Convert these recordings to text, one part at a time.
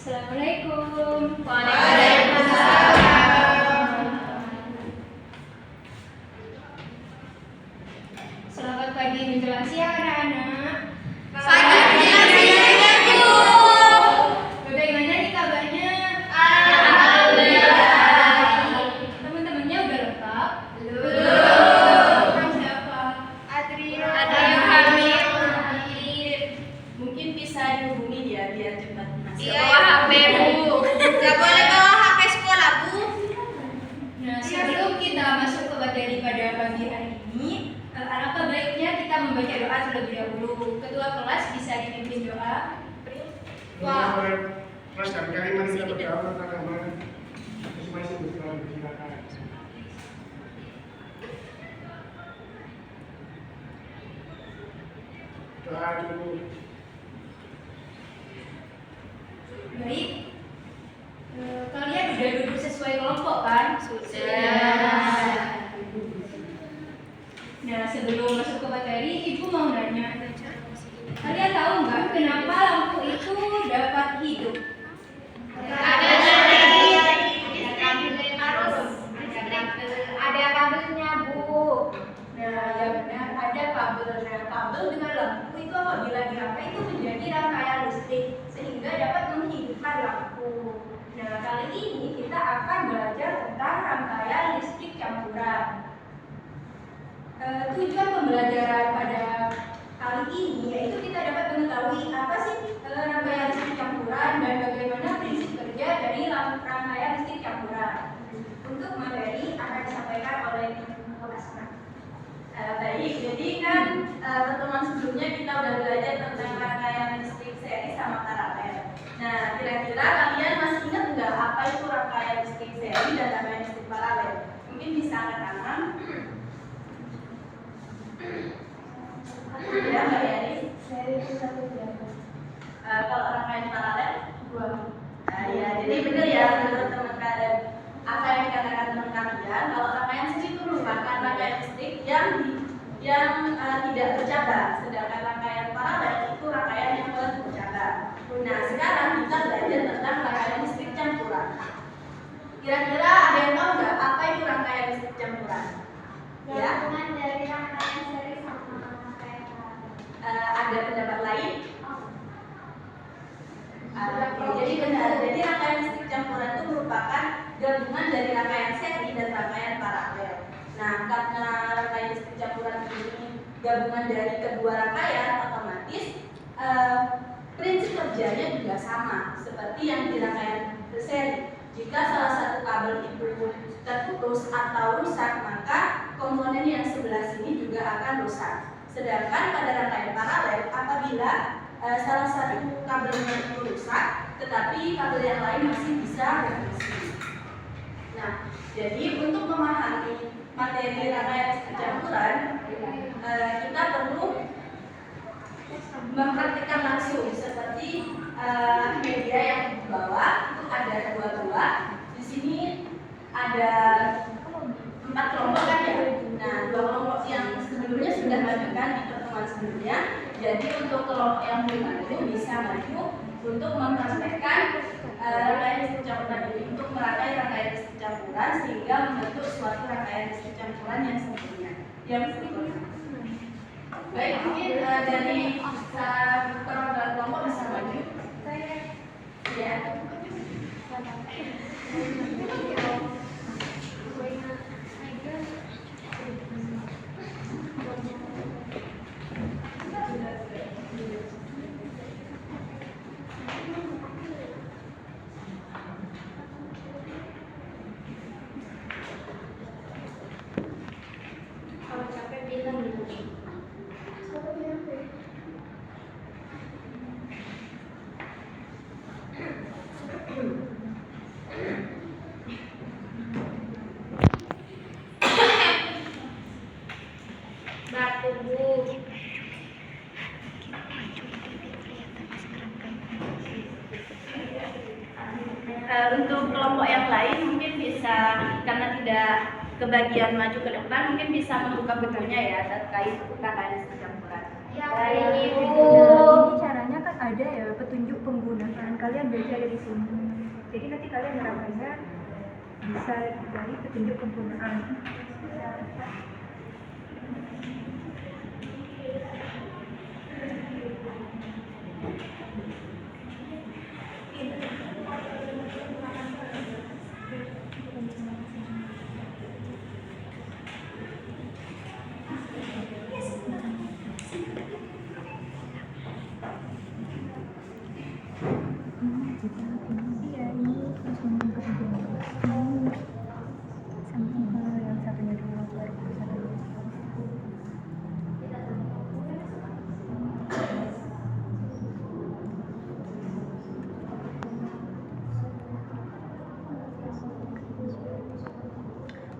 Assalamualaikum. Waalaikumsalam. Selamat pagi menjelang siang anak-anak. Pagi menjelang siang, Bu. Bagaimana nih kabarnya? Alhamdulillah. Teman-temannya udah lengkap? Belum. Orang siapa? Adria. Ada yang hamil. Mungkin bisa dihubungi ya biar cepat masuk. Iya, bawa HP, Bu. Gak boleh bawa HP sekolah, Bu. Nah, sebelum kita masuk ke materi pada pagi hari ini, alangkah baiknya kita membaca doa terlebih dahulu. Ketua kelas bisa dipimpin doa. Wah. Mas dan kali mari kita berdoa tentang masing-masing berdoa silakan. Doa dulu. Baik. Kalian udah duduk sesuai kelompok kan? Sudah. Nah, sebelum masuk ke materi, Ibu mau nanya. Kalian tahu nggak kenapa lampu itu dapat hidup? Ada kabelnya, Bu. Nah, ya benar, ada kabel. Nah, kabel dengan lampu itu apabila dirangkai itu menjadi rangkaian listrik sehingga dapat menghidupkan lampu. Nah, kali ini kita akan belajar tentang rangkaian listrik campuran. Tujuan pembelajaran pada kali ini yaitu kita dapat mengetahui apa sih rangkaian listrik campuran dan bagaimana prinsip kerja dari rangkaian listrik campuran. Untuk materi akan disampaikan oleh Ibu Asma. Baik, jadi kan pertemuan sebelumnya kita udah belajar tentang rangkaian listrik seri sama paralel. Nah, kira-kira kalian masih ingat nggak apa itu rangkaian listrik seri dan rangkaian listrik paralel? Mungkin bisa angkat tangan. Ya, Mbak Yani. Seri itu satu berapa? Kalau rangkaian paralel, Dua. ya, jadi benar ya menurut teman kalian. Apa yang dikatakan teman kalian, kalau rangkaian seri itu merupakan rangkaian listrik yang tidak bercabang, sedangkan rangkaian paralel itu rangkaian yang bercabang. Nah, sekarang kita belajar tentang rangkaian listrik campuran. Kira-kira ada yang tahu nggak apa itu rangkaian listrik campuran? Ya, Gabungan dari rangkaian seri sama rangkaian paralel. ada pendapat lain? Jadi benar, jadi rangkaian listrik campuran itu merupakan gabungan dari rangkaian seri dan rangkaian paralel. Nah, karena rangkaian listrik campuran ini gabungan dari kedua rangkaian, otomatis prinsip kerjanya juga sama seperti yang di rangkaian seri. Jika salah satu kabel itu terputus atau rusak, maka komponen yang sebelah sini juga akan rusak. Sedangkan pada rangkaian paralel, apabila salah satu kabelnya itu rusak, tetapi kabel yang lain masih bisa berfungsi. Nah, jadi untuk memahami materi rangkaian listrik campuran, kita perlu mempraktikkan langsung seperti media yang di bawah itu ada dua buah. Di sini ada 4 kelompok kan ya. Nah, 2 kelompok yang sebelumnya sudah maju kan di pertemuan sebelumnya. Jadi untuk kelompok yang belum maju bisa maju untuk mempraktekkan rangkaian listrik campuran ini untuk merangkai rangkaian listrik campuran sehingga membentuk suatu rangkaian listrik campuran yang sempurna. Baik, mungkin dari perwakilan kelompok bisa maju. Ya. Kalau capek bilang gitu. Batu, Bu. Untuk kelompok yang lain mungkin bisa, karena tidak kebagian maju ke depan, mungkin bisa membuka bukunya ya terkait rangkaian listrik campuran. Ya, ini, Bu. Ini caranya kan ada ya petunjuk penggunaan kalian belajar dari sini. Jadi nanti kalian nerapkannya bisa dari petunjuk sempurnaan.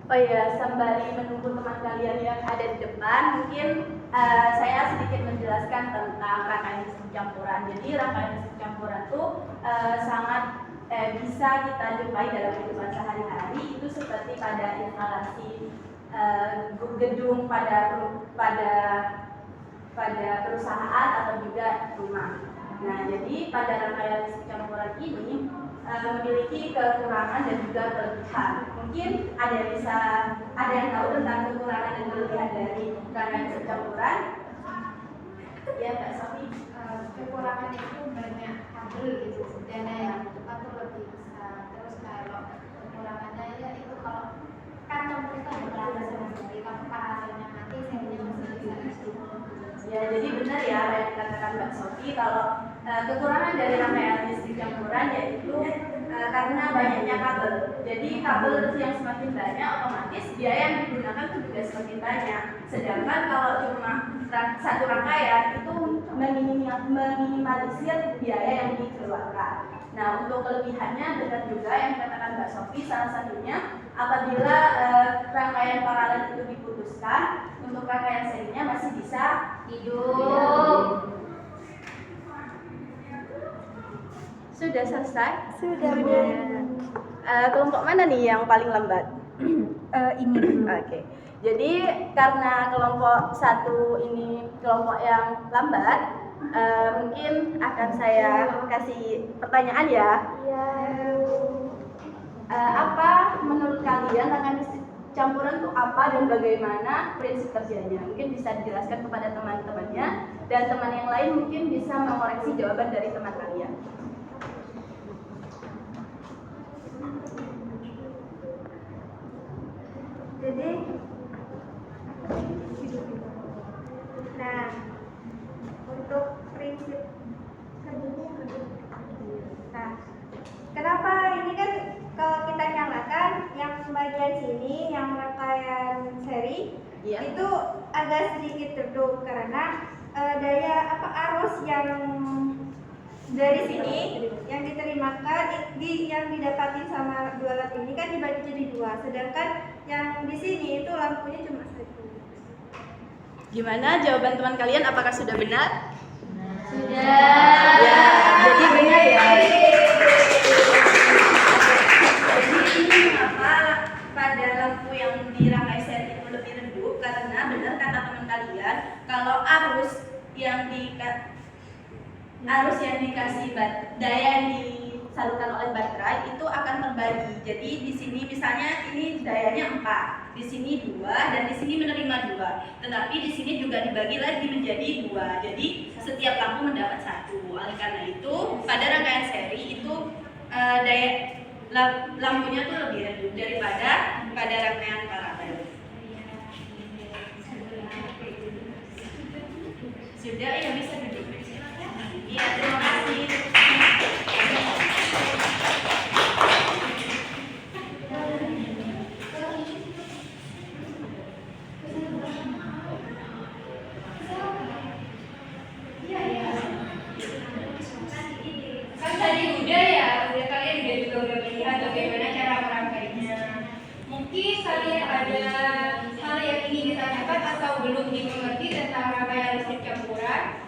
Oh iya, sembari menunggu teman kalian yang ada di depan, mungkin saya sedikit menjelaskan tentang rangkaian listrik campuran. Jadi rangkaian listrik campuran itu sangat bisa kita jumpai dalam kehidupan sehari-hari. Itu seperti pada instalasi gedung pada perusahaan atau juga rumah. Nah, jadi pada rangkaian listrik campuran ini memiliki kekurangan dan juga kelebihan. Mungkin ada yang tahu tentang kekurangan dan kelebihan dari rangkaian listrik campuran? Ya, Mbak Sofi. Kekurangannya itu banyak kabel gitu, dana yang atau lebih besar. Terus kalau kekurangannya ya itu kalau kan campur itu ada peralatan sama sekali, kalau peralatannya mati serinya masih bisa hidup. Ya, jadi benar ya apa yang dikatakan Mbak Sofi, kalau kekurangan dari rangkaian listrik campuran yaitu karena banyaknya kabel. Jadi kabel yang semakin banyak, otomatis biaya yang digunakan itu juga semakin banyak. Sedangkan kalau cuma satu rangkaian itu meminimalisir biaya yang dikeluarkan. Nah, untuk kelebihannya benar juga yang dikatakan Mbak Sofi, salah satunya apabila rangkaian paralel itu diputuskan, untuk rangkaian serinya masih bisa hidup. Sudah selesai? Sudah. Kelompok mana nih yang paling lambat? Ini dulu. Oke. Jadi karena kelompok satu ini kelompok yang lambat, mungkin akan saya kasih pertanyaan ya. Iya. Apa menurut kalian rangkaian listrik campuran itu apa dan bagaimana prinsip kerjanya? Mungkin bisa dijelaskan kepada teman-temannya, dan teman yang lain mungkin bisa mengoreksi jawaban dari teman kalian. Jadi, nah, untuk prinsip nah, kenapa ini kan kalau kita nyalakan yang bagian sini, yang rangkaian seri, Iya. itu agak sedikit redup karena daya arus yang dari sini yang diterimakan yang didapatin sama dua alat ini kan dibagi jadi dua, sedangkan yang di sini itu lampunya cuma satu. Gimana jawaban teman kalian? Apakah sudah benar? Sudah. Ya, jadi benar ya. Jadi ini mengapa pada lampu yang di rangkai seri itu lebih redup, karena benar kata teman kalian, kalau arus yang dikasih daya yang disalurkan oleh baterai itu akan terbagi. Jadi di sini misalnya ini dayanya 4, di sini 2, dan di sini menerima 2. Tetapi di sini juga dibagi lagi menjadi 2. Jadi setiap lampu mendapat 1. Oleh karena itu pada rangkaian seri itu daya lampunya tuh lebih redup daripada pada rangkaian paralel. Sudah ya, bisa duduk. Iya, terima kasih. Kan tadi udah kalian juga melihat bagaimana cara merangkainya. Mungkin kalian ada hal yang ingin ditanyakan atau belum dimengerti tentang rangkaian listrik campuran?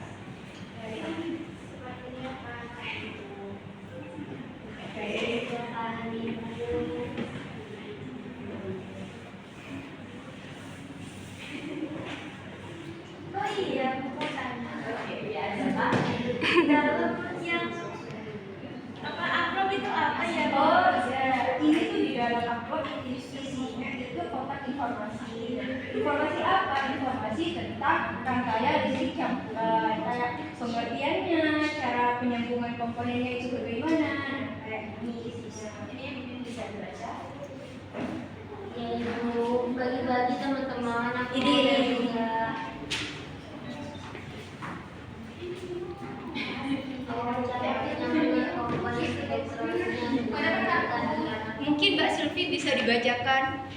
Oh iya, aku mau tanya. Oke, ya ada Pak. Dalam yang informasi. Informasi apa? Informasi tentang rangkaian listrik campuran, kayak pengertiannya, cara penyambungan komponennya itu bagaimana, kayak ini isinya. Ini mungkin bisa dibaca. Ya Ibu, bagi-bagi teman-teman. Aku Ini. juga. Mungkin Mbak Sylvie bisa dibacakan.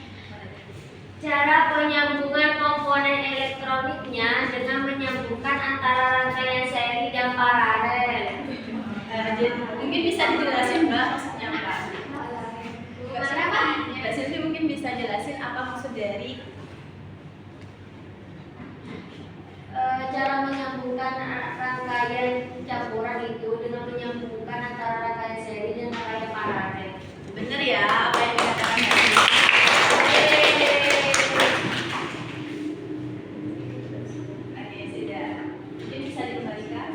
Cara penyambungan komponen elektroniknya dengan menyambungkan antara rangkaian seri dan paralel. Jadi, mungkin bisa dijelasin Mbak maksudnya apa? Mbak Sylvie mungkin bisa jelasin apa maksud dari Cara menyambungkan rangkaian campuran itu dengan menyambungkan antara rangkaian seri dan rangkaian paralel. bener ya apa yang dikatakan tadi. Oke, sudah. Mungkin bisa dikembalikan.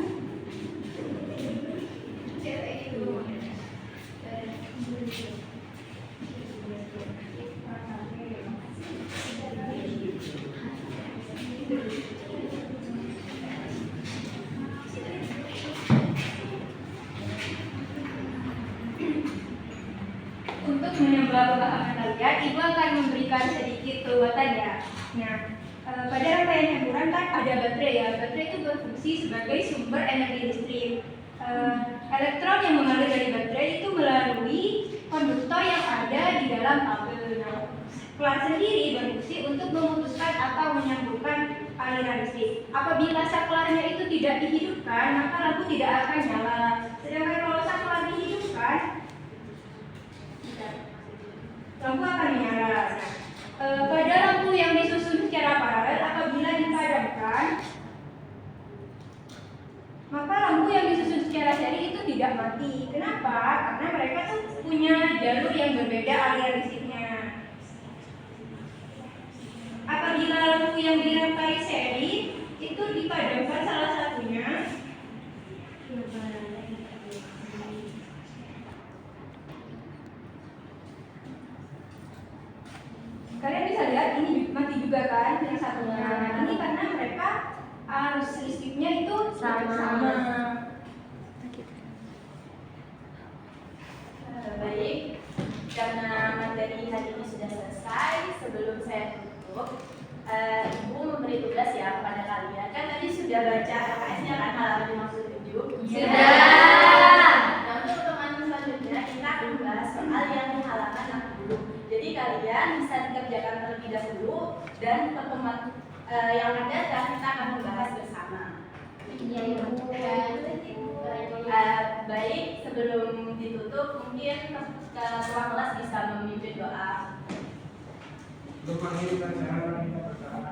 Untuk menambah pemahaman kalian, Ibu akan memberikan sedikit kekuatan ya. Nah, pada rangkaian campuran kan ada baterai ya. Baterai itu berfungsi sebagai sumber energi listrik. Elektron yang mengalir dari baterai itu melalui konduktor yang ada di dalam kabel. Nah, kelar sendiri berfungsi untuk memutuskan atau menyambungkan aliran listrik. Apabila saklarnya itu tidak dihidupkan, maka lampu tidak akan nyala. Sedangkan kalau saklar dihidupkan, lampu akan menyala. Pada lampu yang disusun secara paralel, apabila dipadamkan, maka lampu yang disusun secara seri itu tidak mati. Kenapa? Karena mereka tuh punya jalur yang berbeda aliran listriknya. Apabila lampu yang dirangkai seri itu dipadamkan salah satunya, kalian bisa lihat ini mati juga kan yang satunya. Nah, ini karena mereka arus listriknya itu sama. Baik, karena materi hari ini sudah selesai, sebelum saya tutup, Ibu memberi tugas ya kepada kalian. Kan tadi sudah baca KS-nya kan halaman 57. Sudah. Nah, untuk teman selanjutnya kita akan membahas soal yang di halaman 60. Jadi kalian bisa dikerjakan terlebih dahulu dan pertemuan yang ada dan kita akan membahas bersama. Iya Ibu. Baik, sebelum ditutup mungkin ketua kelas bisa memimpin doa. Untuk mengakhiri pelajaran kita berdoa.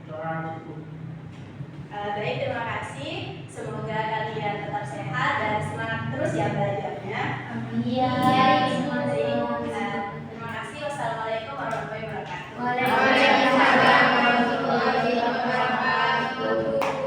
Doa cukup. Baik, terima kasih. Semoga kalian tetap sehat dan semangat terus ya belajarnya. Iya.